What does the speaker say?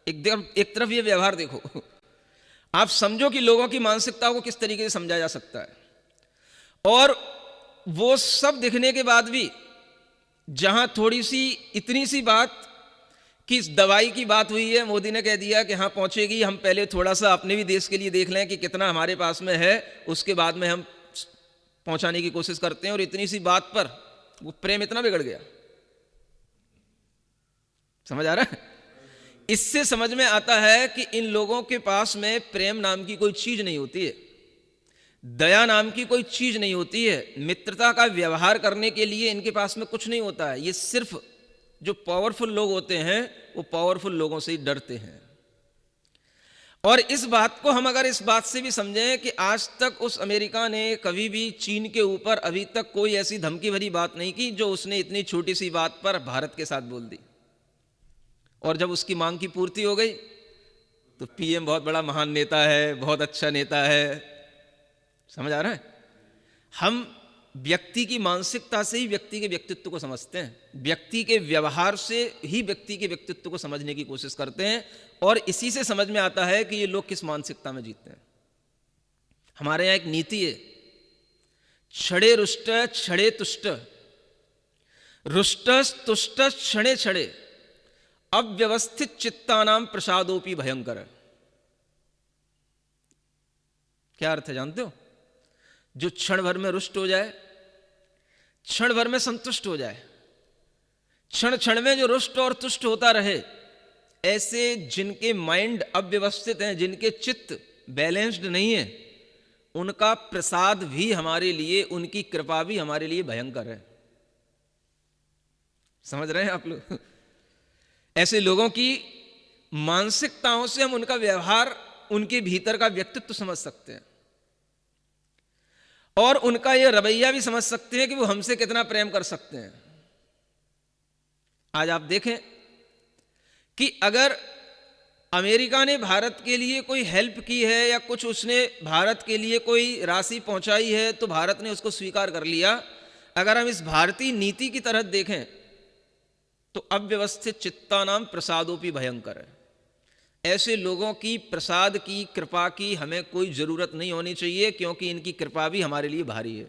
एक तरफ ये व्यवहार देखो, आप समझो कि लोगों की मानसिकता को किस तरीके से समझा जा सकता है। और वो सब दिखने के बाद भी जहां थोड़ी सी इतनी सी बात कि इस दवाई की बात हुई है, मोदी ने कह दिया कि हाँ पहुंचेगी, हम पहले थोड़ा सा अपने भी देश के लिए देख लें कि कितना हमारे पास में है, उसके बाद में हम पहुंचाने की कोशिश करते हैं। और इतनी सी बात पर वो प्रेम इतना बिगड़ गया। समझ आ रहा है? इससे समझ में आता है कि इन लोगों के पास में प्रेम नाम की कोई चीज नहीं होती है, दया नाम की कोई चीज नहीं होती है, मित्रता का व्यवहार करने के लिए इनके पास में कुछ नहीं होता है। ये सिर्फ जो पावरफुल लोग होते हैं वो पावरफुल लोगों से ही डरते हैं। और इस बात को हम अगर इस बात से भी समझें कि आज तक उस अमेरिका ने कभी भी चीन के ऊपर अभी तक कोई ऐसी धमकी भरी बात नहीं की जो उसने इतनी छोटी सी बात पर भारत के साथ बोल दी। और जब उसकी मांग की पूर्ति हो गई तो पीएम बहुत बड़ा महान नेता है, बहुत अच्छा नेता है। समझ आ रहा है? हम व्यक्ति की मानसिकता से ही व्यक्ति के व्यक्तित्व को समझते हैं, व्यक्ति के व्यवहार से ही व्यक्ति के व्यक्तित्व को समझने की कोशिश करते हैं। और इसी से समझ में आता है कि ये लोग किस मानसिकता में जीते हैं। हमारे यहां एक नीति है, छड़े रुष्ट छड़े तुष्ट, रुष्टस तुष्ट क्षणे छड़े, अव्यवस्थित चित्तानाम प्रसादोपि भयंकर। क्या अर्थ है जानते हो? जो क्षण भर में रुष्ट हो जाए, क्षण भर में संतुष्ट हो जाए, क्षण क्षण में जो रुष्ट और तुष्ट होता रहे, ऐसे जिनके माइंड अव्यवस्थित हैं, जिनके चित्त बैलेंस्ड नहीं है, उनका प्रसाद भी हमारे लिए, उनकी कृपा भी हमारे लिए भयंकर है। समझ रहे हैं आप लोग? ऐसे लोगों की मानसिकताओं से हम उनका व्यवहार, उनके भीतर का व्यक्तित्व समझ सकते हैं और उनका यह रवैया भी समझ सकते हैं कि वो हमसे कितना प्रेम कर सकते हैं। आज आप देखें कि अगर अमेरिका ने भारत के लिए कोई हेल्प की है या कुछ उसने भारत के लिए कोई राशि पहुंचाई है तो भारत ने उसको स्वीकार कर लिया। अगर हम इस भारतीय नीति की तरह देखें तो अव्यवस्थित चित्तानाम प्रसादोपि भयंकर है। ऐसे लोगों की प्रसाद की, कृपा की हमें कोई जरूरत नहीं होनी चाहिए, क्योंकि इनकी कृपा भी हमारे लिए भारी है।